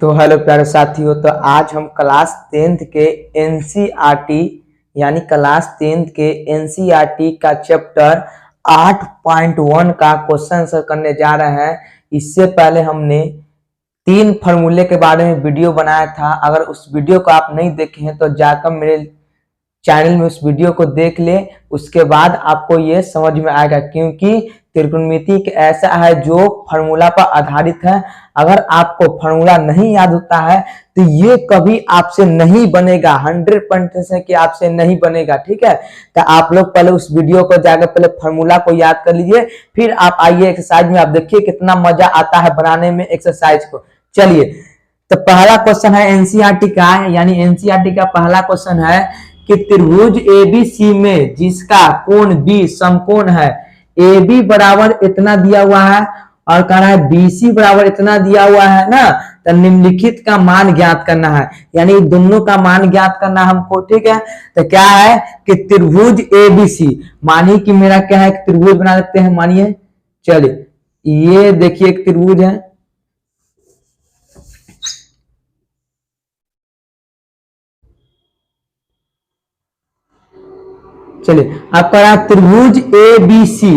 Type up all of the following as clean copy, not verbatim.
तो हेलो प्यारे साथियों। तो आज हम क्लास 10th के एनसीईआरटी यानी क्लास 10th के एनसीईआरटी का चैप्टर 8.1 का क्वेश्चन आंसर करने जा रहे हैं। इससे पहले हमने 3 फार्मूले के बारे में वीडियो बनाया था। अगर उस वीडियो को आप नहीं देखे हैं तो जाकर मेरे चैनल में उस वीडियो को देख ले, उसके बाद आपको ये समझ में आएगा। क्योंकि त्रिकोणमिति एक ऐसा है जो फार्मूला पर आधारित है। अगर आपको फार्मूला नहीं याद होता है तो ये कभी आपसे नहीं बनेगा, 100% से कि आपसे नहीं बनेगा। ठीक है, तो आप लोग पहले उस वीडियो को जाकर पहले फार्मूला को याद कर लीजिए, फिर आप आइए एक्सरसाइज में। आप देखिए कितना मजा आता है बनाने में एक्सरसाइज को। चलिए, तो पहला क्वेश्चन है एनसीईआरटी का, यानी एनसीईआरटी का पहला क्वेश्चन है कि त्रिभुज एबीसी में जिसका कोण बी समकोण है, ए बी बराबर इतना दिया हुआ है और कह रहा है बीसी बराबर इतना दिया हुआ है ना, तो निम्नलिखित का मान ज्ञात करना है, यानी दोनों का मान ज्ञात करना हमको। ठीक है, तो क्या है कि त्रिभुज एबीसी, मानिए कि मेरा क्या है, त्रिभुज बना लेते हैं। मानिए, चलिए ये देखिए एक त्रिभुज है, चलिए आप कह रहा है त्रिभुज ए बी सी,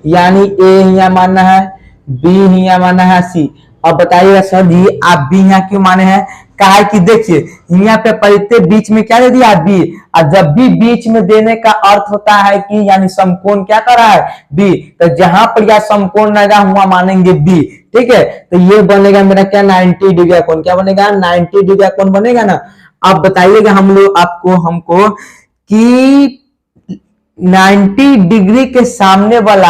यानी ए यहाँ मानना है, बी यहाँ मानना है, सी। अब बताइएगा सर जी आप बी यहाँ क्यों माने हैं? कहा है कि देखिए यहाँ पे परिते बीच में क्या दे दिया, बी। और जब भी बीच में देने का अर्थ होता है कि यानी समकोण क्या कर रहा है, बी, तो जहां पर यह समकोण लगा हुआ मानेंगे बी। ठीक है, तो ये बनेगा मेरा क्या, 90 डिग्री कोण। क्या बनेगा, 90 डिग्री कोण बनेगा ना। अब बताइएगा हम लोग हमको कि 90 डिग्री के सामने वाला,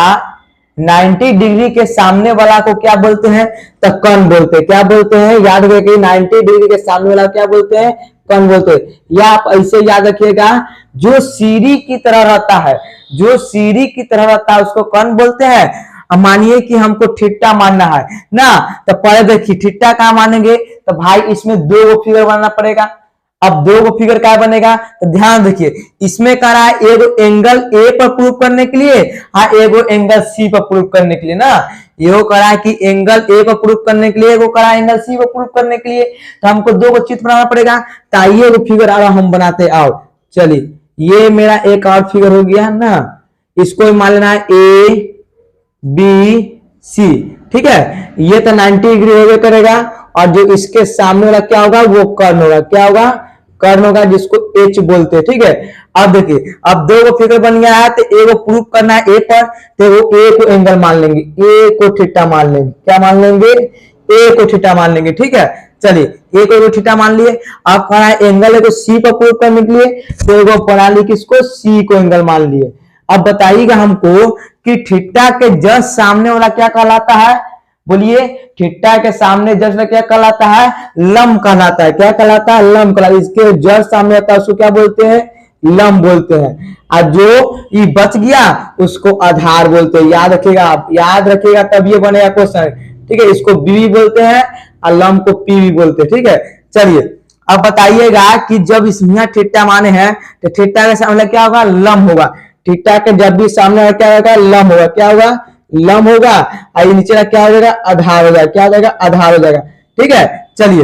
90 डिग्री के सामने वाला को क्या बोलते हैं, तो कर्ण बोलते हैं। क्या बोलते हैं, याद रखिए 90 डिग्री के सामने वाला क्या बोलते हैं, कर्ण बोलते हैं। या आप ऐसे याद रखिएगा, जो सीढ़ी की तरह रहता है, जो सीढ़ी की तरह रहता है उसको कर्ण बोलते हैं। अब मानिए कि हमको थीटा मानना है ना, तो पहले देखिए थीटा कहाँ मानेंगे, तो भाई इसमें 2 फिगर बनाना पड़ेगा। अब 2 फिगर क्या बनेगा, तो ध्यान देखिए, इसमें कह रहा है एगो एंगल ए पर प्रूव करने के लिए, हाँ एगो एंगल सी पर प्रूव करने के लिए ना। ये कह रहा है कि एंगल ए पर प्रूव करने के लिए, एगो कह रहा है एंगल सी पर प्रूव करने के लिए, तो हमको 2 चित्र बनाना पड़ेगा। तो आइए वो फिगर आ रहा हम बनाते आओ। चलिए ये मेरा एक और फिगर हो गया ना, इसको मान लेना है ए बी सी। ठीक है, ये तो 90 डिग्री हो करेगा, और जो इसके सामने वाला क्या होगा, वो कर्ण होगा। क्या होगा, कर्ण होगा, जिसको एच बोलते हैं। ठीक है, अब देखिए अब 2 फिगर बन गया है, तो ए को प्रूव करना है ए पर, तो वो ए को एंगल मान लेंगे, ए को थीटा मान लेंगे। क्या मान लेंगे, ए को थीटा मान लेंगे। ठीक है, चलिए ए को थीटा मान लिए। अब कहा है एंगल को सी पर प्रूव करने के लिए, तो एगो प्रणाली किसको, सी को एंगल मान लिए। अब बताइएगा हमको कि थीटा के जस्ट सामने वाला क्या कहलाता है, बोलिए, थीटा के सामने जस्ट क्या कहलाता है, लंब कहलाता है। क्या कहलाता है, लंब कहलाता है। इसके जस्ट सामने आता है उसको क्या बोलते हैं, लंब बोलते हैं। और जो ये बच गया उसको आधार बोलते हैं। याद रखिएगा, आप याद रखिएगा तब ये बनेगा क्वेश्चन। ठीक है, इसको बी बोलते हैं और लंब को पी भी बोलते हैं। ठीक है, चलिए अब बताइएगा कि जब इसमें थीटा माने हैं, तो थीटा के सामने क्या होगा, लंब होगा। थीटा के जब भी सामने क्या होगा, लंब होगा। क्या होगा, लंब होगा, और नीचे का क्या हो जाएगा, आधार हो जाएगा। क्या हो जाएगा, आधार हो जाएगा। ठीक है, चलिए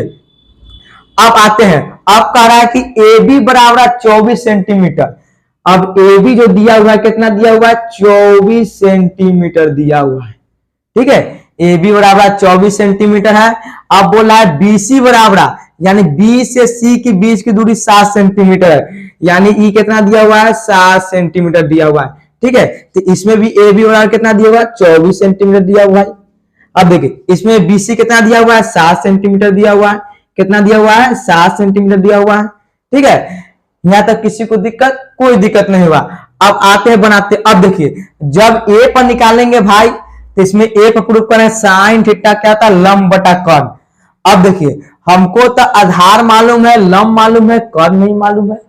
अब आते हैं। अब कह रहा है कि ए बी बराबर 24 सेंटीमीटर। अब ए बी जो दिया हुआ है कितना दिया हुआ है, 24 सेंटीमीटर दिया हुआ है। ठीक है, ए बी बराबर 24 सेंटीमीटर है। अब बोला है बीसी बराबर, यानी बी से सी की बीच की दूरी 7 सेंटीमीटर है, यानी ई कितना दिया हुआ है, 7 सेंटीमीटर दिया हुआ है। ठीक है, तो इसमें भी ए बी बराबर कितना दिया हुआ है, 24 सेंटीमीटर दिया हुआ है। अब देखिए इसमें बीसी कितना दिया हुआ है, 7 सेंटीमीटर दिया हुआ है। कितना दिया हुआ है, 7 सेंटीमीटर दिया हुआ है। ठीक है, यहां तक किसी को दिक्कत, कोई दिक्कत नहीं हुआ। अब आते हैं बनाते। अब देखिए जब ए पर निकालेंगे भाई, तो इसमें ए पर प्रूफ करें साइन थीटा क्या था, लंब बटा कर्ण। अब देखिए हमको तो आधार मालूम है, लंब मालूम है, कर्ण नहीं मालूम है।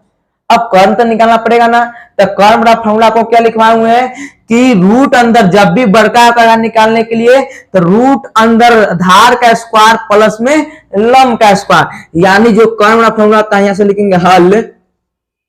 अब कर्ण तो निकालना पड़ेगा ना, तो कर्ण बड़ा फॉर्मूला को क्या लिखवाए हुए हैं कि रूट अंदर, जब भी बड़का आकार निकालने के लिए तो रूट अंदर धार का स्क्वायर प्लस में लंब का स्क्वायर, यानी जो कर्ण बड़ा फॉर्मूला होता है, यहां से लिखेंगे हल,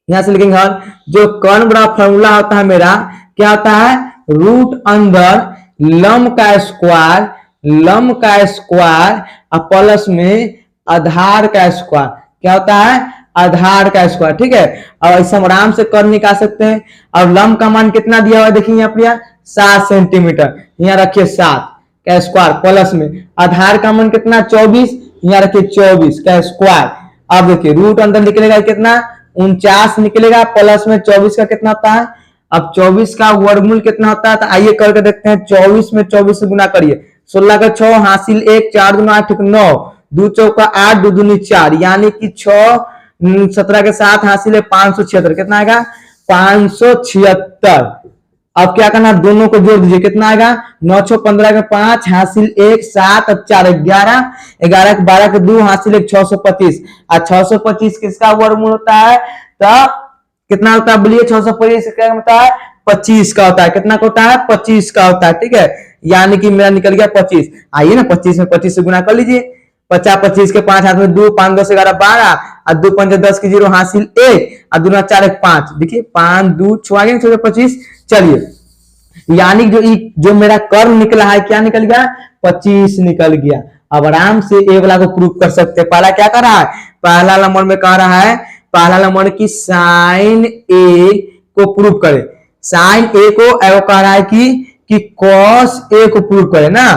यहां से लिखेंगे हल। जो कर्ण बड़ा फॉर्मूला होता है मेरा क्या होता है, रूट अंदर लंब का स्क्वायर, लंब का स्क्वायर प्लस में आधार का स्क्वायर। क्या होता है? आधार का स्क्वायर। ठीक है, अब ऐसे हम आराम से कर निकाल सकते हैं। अब लंब का मान कितना दिया हुआ है देखिए यहाँ पर, 7 सेंटीमीटर। यहाँ रखिए 7 का स्क्वायर प्लस में आधार का मान कितना 24, यहाँ रखिए 24 का स्क्वायर। अब देखिए रूट अंदर निकलेगा कितना 49 निकलेगा, प्लस में 24 का कितना होता है। अब 24 का वर्गमूल कितना होता है, तो आइए करके देखते हैं। 24 में 24 से गुना करिए, 16 का 6 हासिल 1, 4 दूना 8 9, 2 चौका 8, 2 दूनी 4, यानी कि 6 17 के साथ हासिल है 576। कितना आएगा? 576। अब क्या करना, दोनों को जोड़ दीजिए, कितना आएगा? 9 6 15 के 5 हासिल 1, 7 अब 4 11, 11 के 12 के 2 हासिल 1, 625। और 625 किसका वर्गमूल होता है? तो कितना होता है बोलिए? 625 क्या होता है? 25 का होता है। कितना का होता है? 25 का होता है। ठीक है, यानी कि मेरा निकल गया 25। आइए ना 25 में 25 से गुना कर लीजिए। 50 25 के 5 हाथ में 2, 5 10 11 12, और 2 5 10 की 0 हासिल 1, और 2 4 1 5। देखिए 5 2 6 25। चलिए, यानी जो मेरा कर्व निकला है क्या निकल गया? 25 निकल गया। अब आराम से ए वाला को प्रूव कर सकते हैं। पहला क्या कर रहा है? पहला नंबर में कह रहा है, पहला नंबर की साइन ए को प्रूव करे। साइन ए को कह रहा है कि कॉस ए को प्रूव करे ना।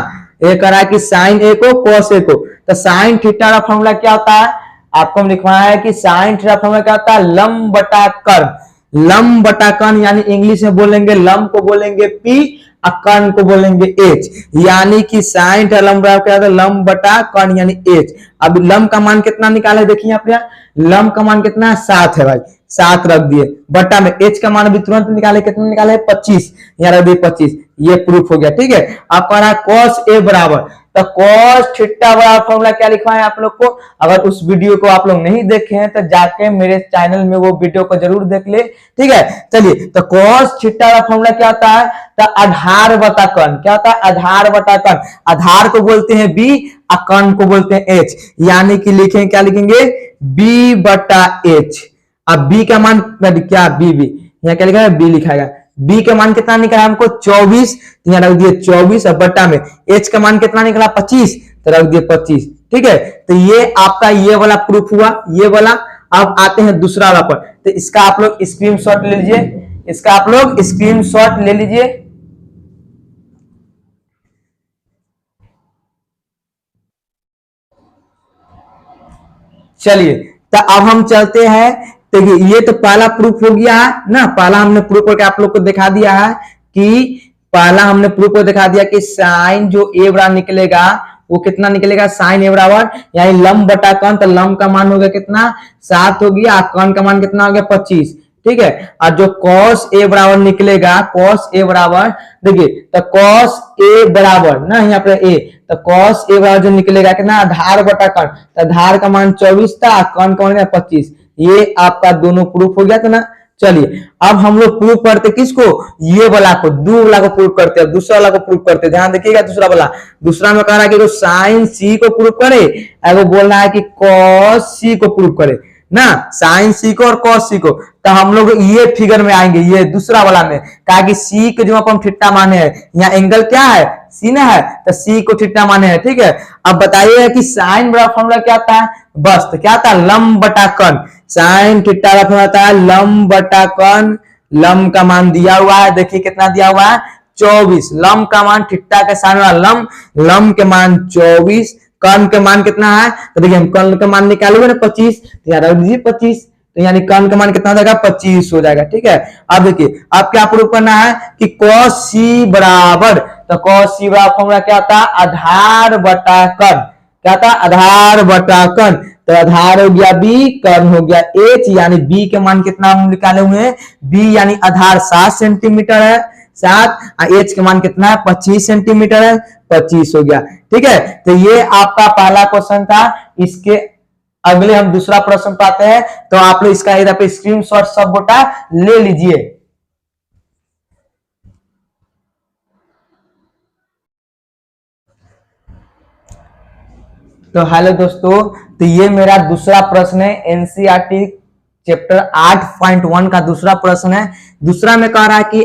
ये कह रहा है कि साइन ए को कॉस ए को। तो साइन थीटा का फॉर्मूला क्या होता है? आपको हम लिखवाया है कि साइन थीटा फॉर्मूला क्या होता है? लंब बटा कर्ण। लंब बटा कर्ण यानी इंग्लिश में बोलेंगे लंब को बोलेंगे पी और कर्ण को बोलेंगे एच, यानी कि साइन थीटा लंब क्या होता है? लंब बटा कर्ण यानी एच। अब लंब का मान कितना निकाले देखिए यहाँ पे, लंब का मान कितना है? 7 है भाई, 7 रख दिए बटा में एच का मान भी तुरंत निकाले, कितना निकाले? 25, यहाँ रख दिए 25। ये प्रूफ हो गया। ठीक है, आप कह रहा है कॉस ए बराबर, तो कॉस थीटा बराबर फॉर्मूला क्या लिखा है आप लोग को? अगर उस वीडियो को आप लोग नहीं देखे हैं तो जाके मेरे चैनल में वो वीडियो को जरूर देख ले। ठीक है, चलिए, तो कॉस थीटा का फॉर्मूला क्या होता है? तो आधार बटा कर्ण। क्या होता है? आधार बटा कर्ण। आधार को बोलते हैं बी और कर्ण को बोलते हैं एच, यानी कि लिखेंगे क्या? लिखेंगे बी बटा एच। अब बी का मान क्या? बी यहाँ क्या लिखा है? बी लिखाएगा। बी का मान कितना निकला हमको? 24, तो यहाँ रख दिए 24। अब बट्टा में एच का मान कितना निकला? 25, तो रख दिए 25। ठीक है, तो ये आपका ये वाला प्रूफ हुआ, ये वाला। अब आते हैं दूसरा वाला पर, तो इसका आप लोग स्क्रीनशॉट ले लीजिए। इसका आप लोग स्क्रीनशॉट ले लीजिए। चलिए, तो अब हम चलते हैं। देखिए, ये तो पहला प्रूफ हो गया है ना। पहला हमने प्रूफ करके आप लोग को दिखा दिया है कि पहला हमने प्रूफ को दिखा दिया कि साइन जो ए बराबर निकलेगा वो कितना निकलेगा? साइन ए बराबर यानी लंब बटा कर्ण, तो लंब का मान हो गया कितना? 7 हो गया। कर्ण का मान कितना हो गया? 25। ठीक है, और जो कॉस ए बराबर निकलेगा, कॉस ए बराबर देखिए, तो कॉस ए बराबर ना यहाँ पे ए, तो कॉस ए बराबर जो निकलेगा कितना? आधार बटा कर्ण, तो आधार का मान 24 था, कर्ण का मान 25। ये आपका दोनों प्रूफ हो गया था ना। चलिए, अब हम लोग प्रूफ करते किसको? ये वाला को, दो वाला को प्रूफ करते हैं। दूसरा वाला को प्रूफ करते, ध्यान देखिएगा। दूसरा वाला, दूसरा में कह रहा है कि जो साइन सी को प्रूफ करे, वो बोल रहा है कि कॉस सी को प्रूफ करे ना, साइन सी को और कॉस सी को। तो हम लोग ये फिगर में आएंगे, ये दूसरा वाला में, कहा कि सी के जो अपन थीटा माने हैं, यहाँ एंगल क्या है? सी ना है, तो सी को थीटा माने हैं। ठीक है, अब बताइए कि साइन बराबर फॉर्मूला क्या आता है? बस, तो क्या आता है? लंब बटा कर्ण। साइन थीटा का फॉर्मूला आता है लंब बटा कर्ण। लंब का मान दिया हुआ है, देखिए कितना दिया हुआ है? 24। लंब का मान थीटा के सामने वाला लंब के मान 24, कर्ण के मान कितना है? तो देखिए हम कर्ण का मान निकालोगे ना 25, तो यहाँ रख दीजिए 25, तो यानी कर्ण का मान कितना हो जाएगा? 25 हो जाएगा। ठीक है, अब देखिए अब क्या प्रूफ करना है कि cos c बराबर, तो cos c बराबर फॉर्मूला क्या था? आधार बटा कर्ण। क्या था? आधार बटा कर्ण। तो आधार हो गया b, कर्ण हो गया h, यानी b के मान कितना हम निकाले हुए हैं? b यानी आधार 7 सेंटीमीटर है, 7, h के मान कितना है? 25 सेंटीमीटर है, 25 हो गया। ठीक है, तो ये आपका पहला क्वेश्चन था। इसके अगले हम दूसरा प्रश्न पाते हैं, तो आप लोग इसका इधर पे स्क्रीनशॉट सब बोटा ले लीजिए। तो हेलो दोस्तों, तो ये मेरा दूसरा प्रश्न है एनसीईआरटी चैप्टर 8.1 का दूसरा प्रश्न है। दूसरा में कह रहा है कि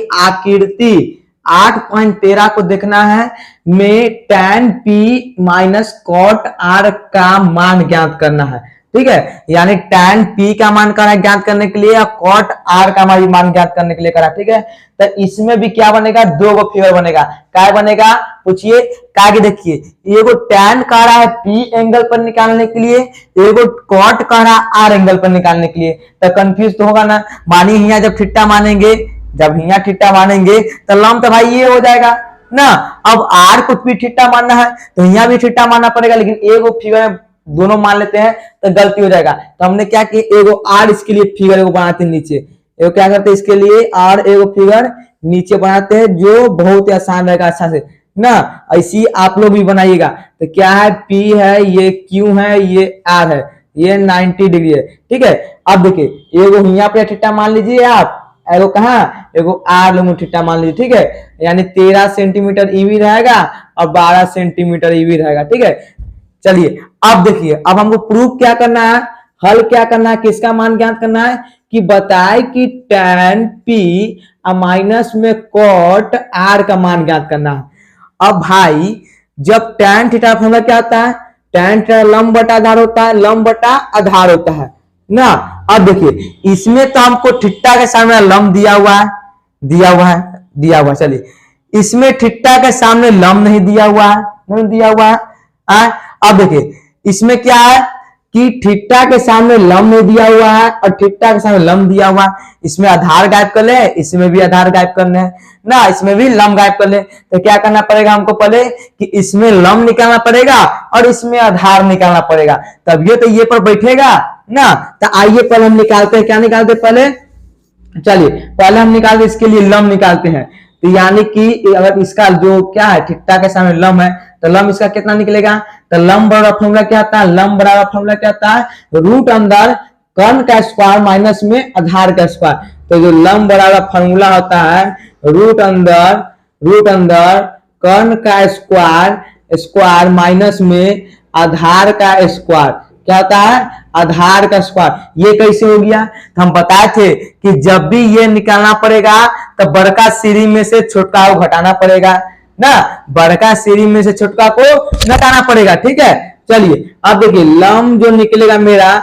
8.13 को देखना है में tan p minus cot r का मान ज्ञात करना है। ठीक है, यानी tan p का मान करा ज्ञात करने के लिए, कॉट r का मान ज्ञात करने के लिए करा। ठीक है, तो इसमें भी क्या बनेगा, दो गो फिगर बनेगा। क्या बनेगा पूछिए, क्या कि देखिए, एगो tan कह रहा है p एंगल पर निकालने के लिए, एगो कॉट कह रहा है r एंगल पर निकालने के लिए। तो कंफ्यूज तो होगा ना। मानिए यहाँ जब थीटा मानेंगे, जब यहाँ थीटा मानेंगे तो लंब तो भाई ये हो जाएगा ना। अब r को भी थीटा मानना है तो यहाँ भी थीटा मानना पड़ेगा, लेकिन एगो फिगर दोनों मान लेते हैं तो गलती हो जाएगा। तो हमने क्या किया, एगो r इसके लिए फिगर एगो बनाते हैं नीचे, एगो क्या करते हैं इसके लिए r एगो फिगर नीचे बनाते हैं जो बहुत ही आसान रहेगा अच्छा से ना। ऐसी आप लोग भी बनाइएगा। तो क्या है, p है, ये q है, ये r है, ये 90 डिग्री है। ठीक है, अब देखिए एगो यहाँ पे थीटा मान लीजिए आप, एगो कहाँ, एगो r लोग थीटा मान लीजिए। ठीक है, यानी 13 सेंटीमीटर ईवी रहेगा और 12 सेंटीमीटर ईवी रहेगा। ठीक है, चलिए अब देखिए, अब हमको प्रूफ क्या करना है, हल क्या करना है, किसका मान ज्ञात करना है कि बताए कि tan p माइनस में cot r का मान ज्ञात करना है। अब भाई जब tan थीटा फॉर्मूला क्या होता है, tan थीटा लंब बटा आधार होता है, लंब बटा आधार होता है ना। अब देखिए इसमें तो हमको थीटा के सामने लंब दिया हुआ है। चलिए इसमें थीटा के सामने लंब नहीं दिया हुआ है। अब देखिए इसमें क्या है कि थीटा के सामने लंब नहीं दिया हुआ है और थीटा के सामने लंब दिया हुआ है। इसमें आधार गायब कर ले, इसमें भी आधार गायब करना है ना, इसमें भी लंब गायब कर ले। तो क्या करना पड़ेगा हमको पहले कि इसमें लंब निकालना पड़ेगा और इसमें आधार निकालना पड़ेगा, तब ये पर बैठेगा ना। तो आइए पहले हम निकालते हैं, क्या निकालते हैं पहले, चलिए पहले हम निकालते इसके लिए लंब निकालते हैं। तो यानी कि अगर इसका जो क्या है थीटा के सामने लंब है तो लंब इसका कितना निकलेगा, तो लंब बराबर फॉर्मूला क्या आता है, लंब बराबर फॉर्मूला क्या आता है, रूट अंदर कर्ण का स्क्वायर माइनस में आधार का स्क्वायर। तो जो लंब बराबर फॉर्मूला होता है रूट अंदर कर्ण का स्क्वायर माइनस में आधार का स्क्वायर, क्या होता है, आधार का स्क्वायर। ये कैसे हो गया, तो हम बताए थे कि जब भी ये निकालना पड़ेगा तो बड़का सीरी में से छोटका को घटाना पड़ेगा ना, बड़का सीरी में से छोटका को घटाना पड़ेगा। ठीक है, चलिए अब देखिए लंब जो निकलेगा मेरा,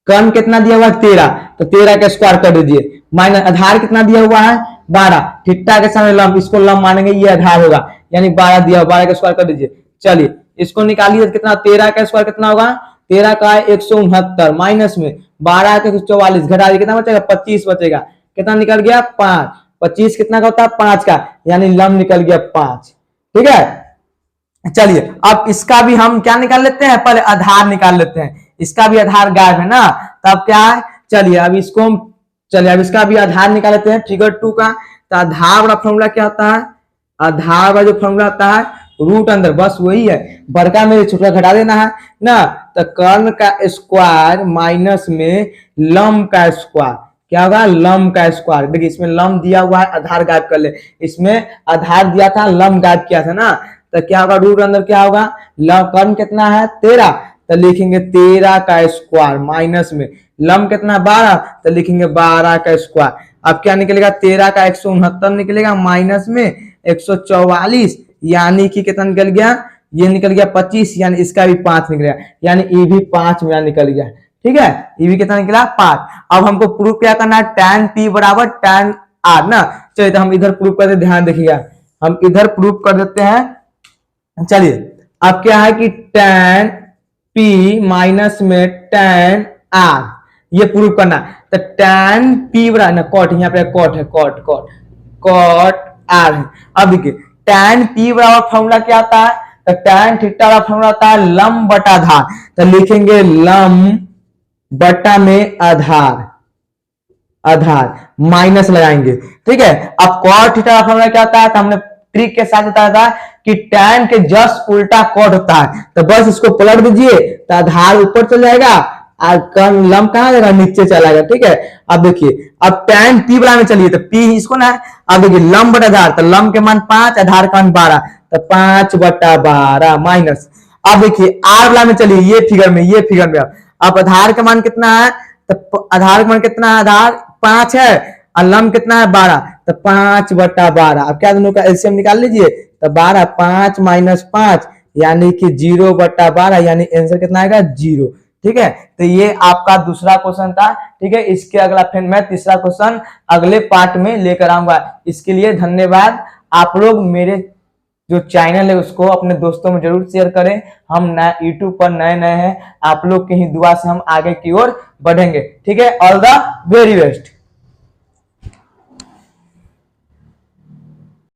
कर्ण कितना दिया हुआ है 13, तो 13 का स्क्वायर कर दीजिए, माइनस आधार कितना दिया हुआ है 12, थीटा के सामने लंब, इसको लंब मानेंगे ये आधार होगा, यानी 12 दिया, 12 का स्क्वायर कर दीजिए। चलिए इसको निकालिए, कितना 13 का स्क्वायर कितना होगा, 13 का 169 माइनस में 12 का 144 घटा दिए, कितना बचेगा 25 बचेगा, कितना निकल गया 5, 25 कितना का होता है 5 का, यानी लंब निकल गया 5। ठीक है, चलिए अब इसका भी हम क्या निकाल लेते हैं, पहले आधार निकाल लेते हैं, इसका भी आधार गायब है ना, तब क्या है, चलिए अब इसका भी आधार निकाल लेते हैं फिगर 2 का। तो आधार वाला फॉर्मूला क्या होता है, आधार वाला जो फॉर्मूला आता है रूट अंदर, बस वही है, बड़का में छोटा घटा देना है ना। तो कर्ण का स्क्वायर माइनस में लंब का स्क्वायर, क्या होगा, लंब का स्क्वायर। देखिए इसमें लंब दिया हुआ है, आधार गायब कर ले, इसमें आधार दिया था लंब गायब किया था ना, तो क्या होगा रूट अंदर क्या होगा, कर्ण कितना है 13, तो लिखेंगे 13 का स्क्वायर माइनस में लंब कितना 12, तो लिखेंगे 12 का स्क्वायर। अब क्या निकलेगा, 13 का 169 निकलेगा माइनस में 144, यानी कि कितना निकल गया, ये निकल गया 25, यानी इसका भी 5 निकलेगा, यानी ये भी 5 में निकल गया। ठीक है, ये भी कितना निकला 5। अब हमको प्रूफ क्या करना है, tan p बराबर tan r ना। चलिए तो हम इधर प्रूफ करते, ध्यान देखिएगा, हम इधर प्रूफ कर देते हैं। चलिए अब क्या है कि tan p माइनस में tan r, ये प्रूफ करना। तो tan p बराबर ना कॉट, यहाँ पे कॉट है, कॉट r है। अब देखिए tan p बराबर फॉर्मूला क्या आता है, तो tan थीटा का फॉर्मूला आता है लंब बटा आधार, तो लिखेंगे लंब बटा में आधार माइनस लगाएंगे। ठीक है, अब cot थीटा का फॉर्मूला क्या होता है, तो हमने ट्रिक के साथ बताया था कि tan के जस्ट उल्टा cot होता है, तो बस इसको पलट दीजिए तो आधार ऊपर चल जाएगा और लंब कहां जाएगा, नीचे चला जाएगा। ठीक है, अब देखिए अब tan p बराबर में चलिए, तो p इसको ना, अब देखिए लंब बटा आधार, तो लंब के मान 5, आधार का मान 12, तो 5 बटा 12 माइनस। अब देखिए r बराबर में चलिए, ये फिगर में अब आधार का मान कितना है, तो आधार का मान कितना है, आधार 5 है और लम कितना है 12, तो 5/12। अब क्या दोनों का एलसीएम निकाल लीजिए, तो 12 5 माइनस 5 यानी कि 0/12, यानी आंसर कितना आएगा 0। ठीक है, तो ये आपका दूसरा क्वेश्चन था। ठीक है, इसके अगला फिर मैं तीसरा क्वेश्चन अगले पार्ट में लेकर आऊंगा। इसके लिए धन्यवाद। आप लोग मेरे जो चैनल है उसको अपने दोस्तों में जरूर शेयर करें। हम यूट्यूब पर नए नए हैं, आप लोग की ही दुआ से हम आगे की ओर बढ़ेंगे। ठीक है, ऑल द वेरी बेस्ट।